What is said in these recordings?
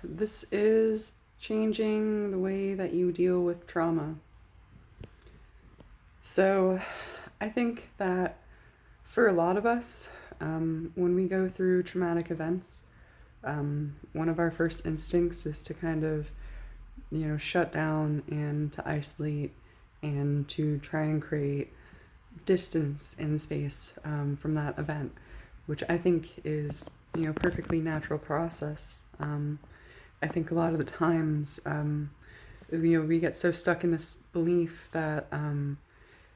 This is changing the way that you deal with trauma. So, I think that for a lot of us, when we go through traumatic events, one of our first instincts is to kind of, shut down and to isolate and to try and create distance in space from that event, which I think is, perfectly natural process. I think a lot of the times, we get so stuck in this belief that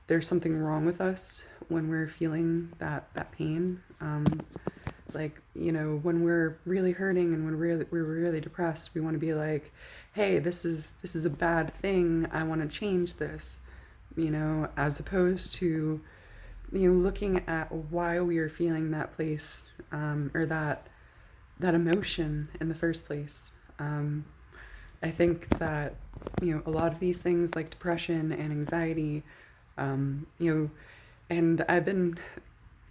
there's something wrong with us when we're feeling that pain. When we're really hurting and when we're really depressed, we want to be like, hey, this is a bad thing. I want to change this, as opposed to, looking at why we are feeling that place, or that emotion in the first place. I think that, a lot of these things like depression and anxiety, um, you know, and I've been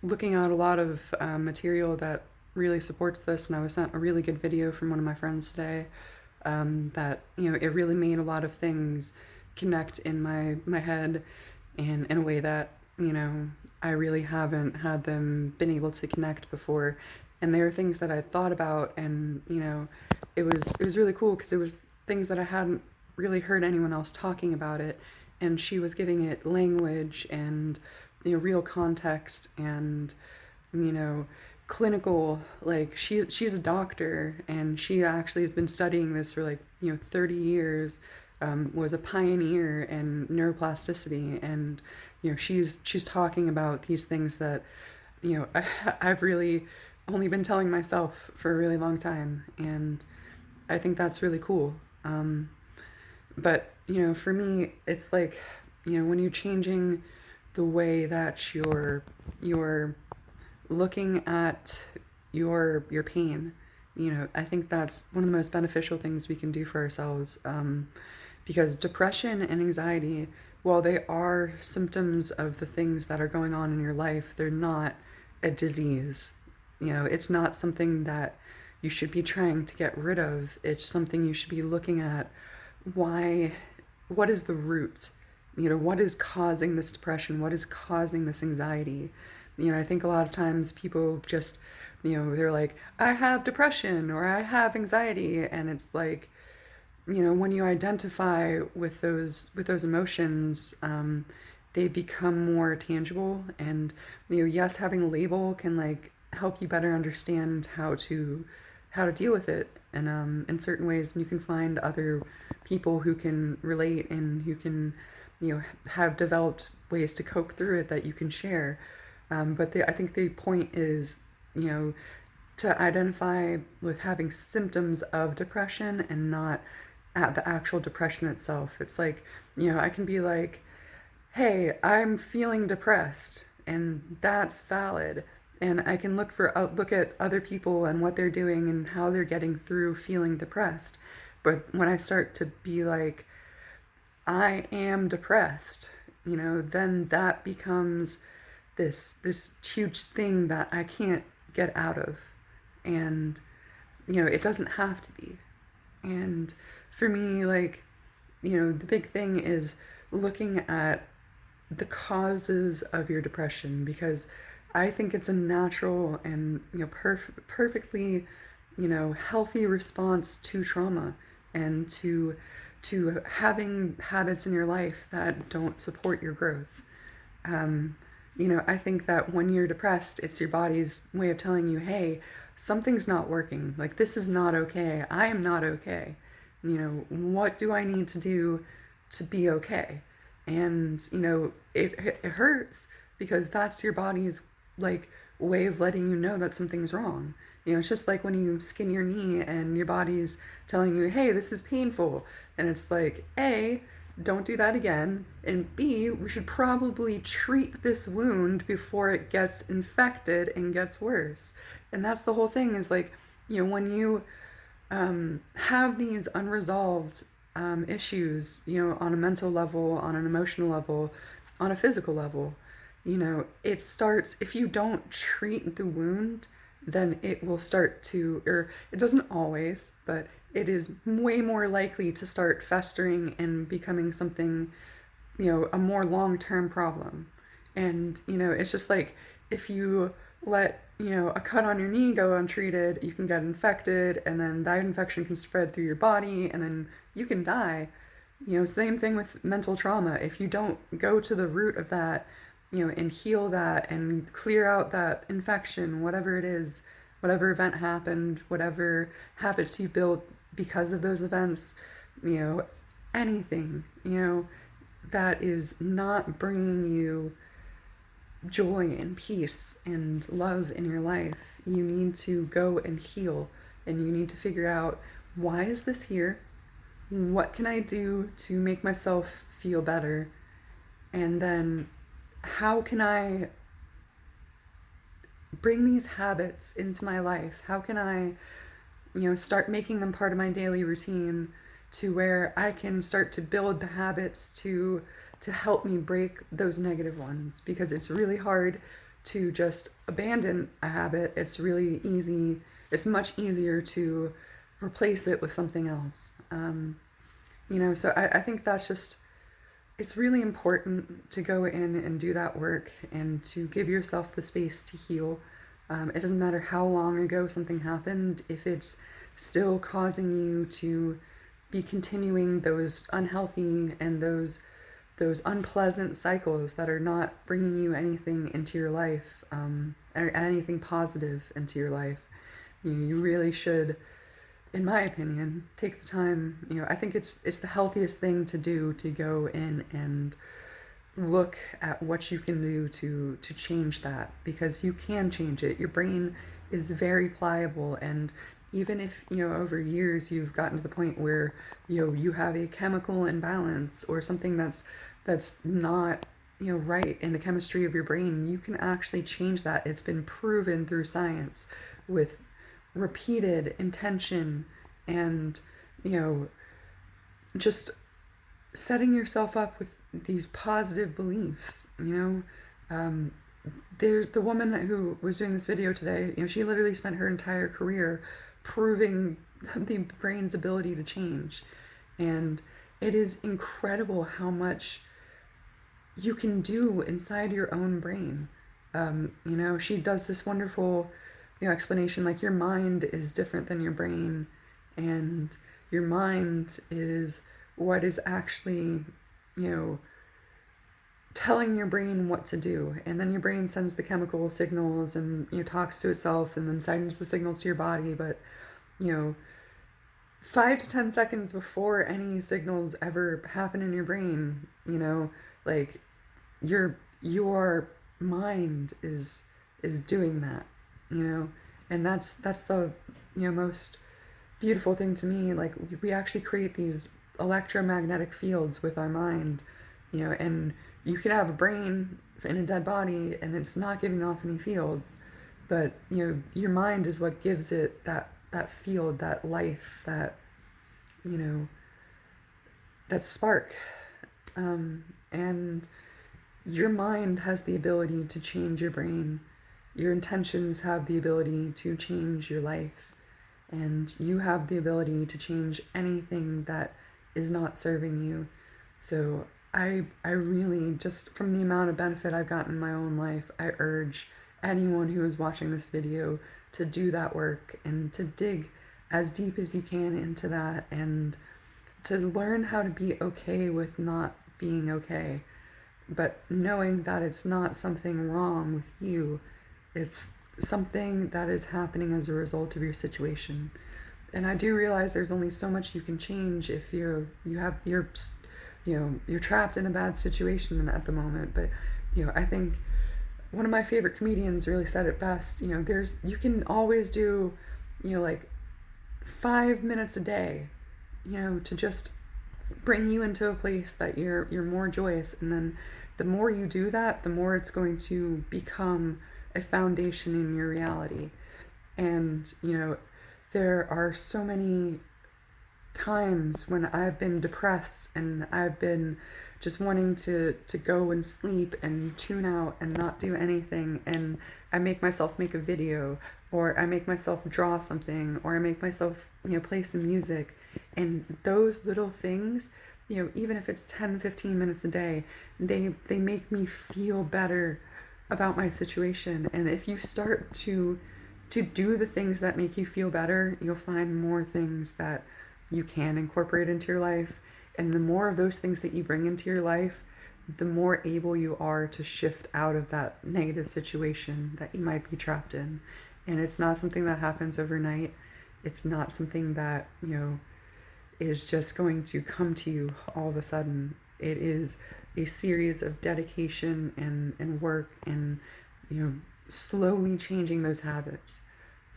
looking at a lot of material that really supports this, and I was sent a really good video from one of my friends today, that, it really made a lot of things connect in my head and in a way that, I really haven't had them been able to connect before. And there are things that I thought about, and it was really cool because it was things that I hadn't really heard anyone else talking about it, and she was giving it language and, real context and, you know clinical, like she's a doctor and she actually has been studying this for like 30 years, was a pioneer in neuroplasticity, and she's talking about these things that I've really only been telling myself for a really long time, and I think that's really cool. But for me, it's like, when you're changing the way that you're looking at your pain, I think that's one of the most beneficial things we can do for ourselves. Because depression and anxiety, while they are symptoms of the things that are going on in your life, they're not a disease. It's not something that you should be trying to get rid of. It's something you should be looking at. Why? What is the root? What is causing this depression? What is causing this anxiety? I think a lot of times people just, they're like, I have depression or I have anxiety, and it's like, when you identify with those emotions, they become more tangible. And yes, having a label can like help you better understand how to deal with it. And in certain ways, you can find other people who can relate and who can have developed ways to cope through it that you can share. I think the point is, you know to identify with having symptoms of depression and not at the actual depression itself. It's like, I can be like, hey, I'm feeling depressed, and that's valid. And I can look at other people and what they're doing and how they're getting through feeling depressed. But when I start to be like, I am depressed, then that becomes this huge thing that I can't get out of. And it doesn't have to be. And for me, like, the big thing is looking at the causes of your depression, because I think it's a natural and perfectly healthy response to trauma and to having habits in your life that don't support your growth. I think that when you're depressed, it's your body's way of telling you, hey, something's not working. Like, this is not okay. I am not okay. What do I need to do to be okay? And, it hurts because that's your body's like way of letting you know that something's wrong. It's just like when you skin your knee and your body's telling you, hey, this is painful. And it's like, A, don't do that again. And B, we should probably treat this wound before it gets infected and gets worse. And that's the whole thing, is like, when you have these unresolved issues, on a mental level, on an emotional level, on a physical level, it starts, if you don't treat the wound, then it will start to, or it doesn't always, but it is way more likely to start festering and becoming something, a more long-term problem. And, it's just like if you let, a cut on your knee go untreated, you can get infected, and then that infection can spread through your body, and then you can die. Same thing with mental trauma. If you don't go to the root of that, and heal that and clear out that infection, whatever it is, whatever event happened, whatever habits you built because of those events, anything, that is not bringing you joy and peace and love in your life, you need to go and heal, and you need to figure out, why is this here? What can I do to make myself feel better? And then how can I bring these habits into my life? How can I, start making them part of my daily routine, to where I can start to build the habits to help me break those negative ones? Because it's really hard to just abandon a habit. It's really easy. It's much easier to replace it with something else. So I think that's just, it's really important to go in and do that work and to give yourself the space to heal. It doesn't matter how long ago something happened, if it's still causing you to be continuing those unhealthy and those unpleasant cycles that are not bringing you anything into your life, or anything positive into your life. You really should, in my opinion, take the time. I think it's the healthiest thing to do, to go in and look at what you can do to change that, because you can change it. Your brain is very pliable, and even if over years you've gotten to the point where you have a chemical imbalance or something that's not right in the chemistry of your brain, you can actually change that. It's been proven through science with repeated intention and just setting yourself up with these positive beliefs. There's the woman who was doing this video today, she literally spent her entire career proving the brain's ability to change, and it is incredible how much you can do inside your own brain. She does this wonderful explanation, like, your mind is different than your brain, and your mind is what is actually telling your brain what to do, and then your brain sends the chemical signals and talks to itself and then sends the signals to your body. But 5 to 10 seconds before any signals ever happen in your brain, like, your mind is doing that, and that's the most beautiful thing to me. Like, we actually create these electromagnetic fields with our mind, and you can have a brain in a dead body and it's not giving off any fields, but your mind is what gives it that field, that life, that that spark. And your mind has the ability to change your brain. Your intentions have the ability to change your life, and you have the ability to change anything that is not serving you. So I really, just from the amount of benefit I've gotten in my own life, I urge anyone who is watching this video to do that work and to dig as deep as you can into that, and to learn how to be okay with not being okay, but knowing that it's not something wrong with you. It's something that is happening as a result of your situation. And I do realize there's only so much you can change if you're trapped in a bad situation at the moment. But I think one of my favorite comedians really said it best. You can always do like 5 minutes a day, to just bring you into a place that you're more joyous. And then the more you do that, the more it's going to become a foundation in your reality. And there are so many times when I've been depressed and I've been just wanting to go and sleep and tune out and not do anything, and I make myself make a video, or I make myself draw something, or I make myself, play some music. And those little things, even if it's 10-15 minutes a day, they make me feel better about my situation. And if you start to do the things that make you feel better, you'll find more things that you can incorporate into your life. And the more of those things that you bring into your life, the more able you are to shift out of that negative situation that you might be trapped in. And it's not something that happens overnight. It's not something that, is just going to come to you all of a sudden. It is a series of dedication and work and, slowly changing those habits.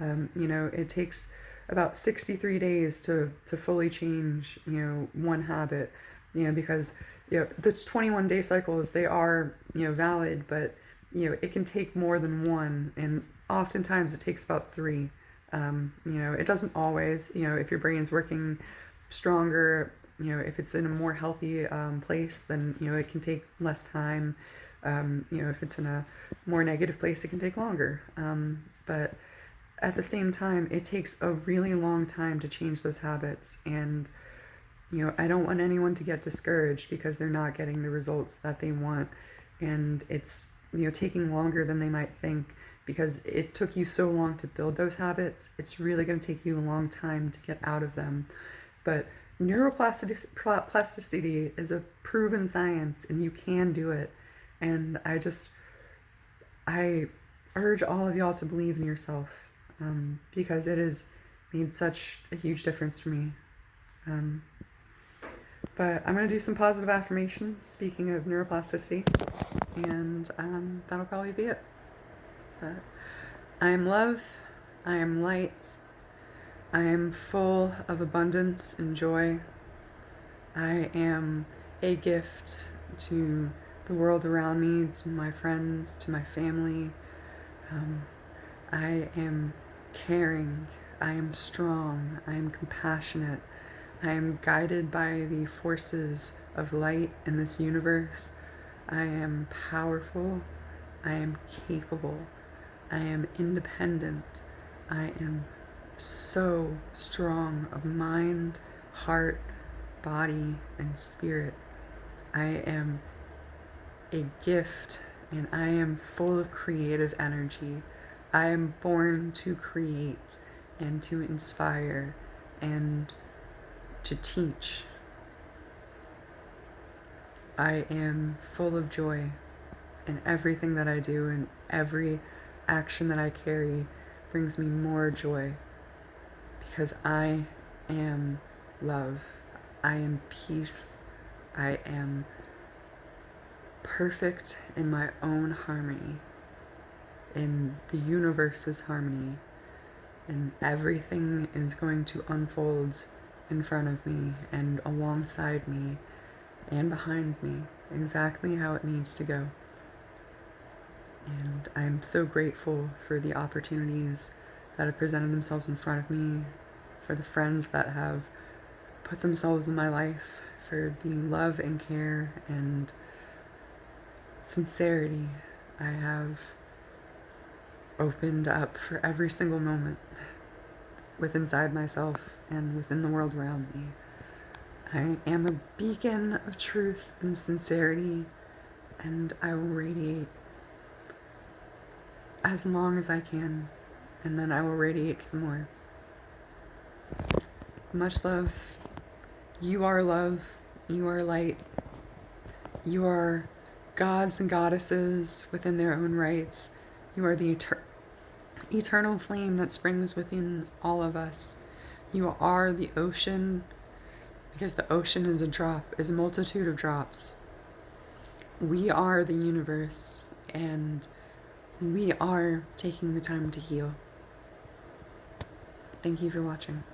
It takes about 63 days to fully change, one habit, because, those 21-day cycles, they are, valid, but, it can take more than one, and oftentimes it takes about three. It doesn't always, if your brain's working stronger, if it's in a more healthy place, then, it can take less time. If it's in a more negative place, it can take longer. But at the same time, it takes a really long time to change those habits. And, I don't want anyone to get discouraged because they're not getting the results that they want. And it's, taking longer than they might think because it took you so long to build those habits. It's really going to take you a long time to get out of them. But neuroplasticity is a proven science, and you can do it. And I urge all of y'all to believe in yourself, because it has made such a huge difference for me. But I'm going to do some positive affirmations, speaking of neuroplasticity, and that'll probably be it. But I am love, I am light, I am full of abundance and joy. I am a gift to the world around me, to my friends, to my family. I am caring, I am strong, I am compassionate, I am guided by the forces of light in this universe. I am powerful, I am capable, I am independent, I am so strong of mind, heart, body, and spirit. I am a gift, and I am full of creative energy. I am born to create and to inspire and to teach. I am full of joy, and everything that I do and every action that I carry brings me more joy, because I am love. I am peace. I am perfect in my own harmony, in the universe's harmony, and everything is going to unfold in front of me and alongside me and behind me exactly how it needs to go. And I'm so grateful for the opportunities that have presented themselves in front of me, for the friends that have put themselves in my life, for the love and care and sincerity I have opened up for every single moment within inside myself and within the world around me. I am a beacon of truth and sincerity, and I will radiate as long as I can, and then I will radiate some more. Much love. You are love. You are light. You are gods and goddesses within their own rights. You are the eternal flame that springs within all of us. You are the ocean, because the ocean is a multitude of drops. We are the universe, and we are taking the time to heal. Thank you for watching.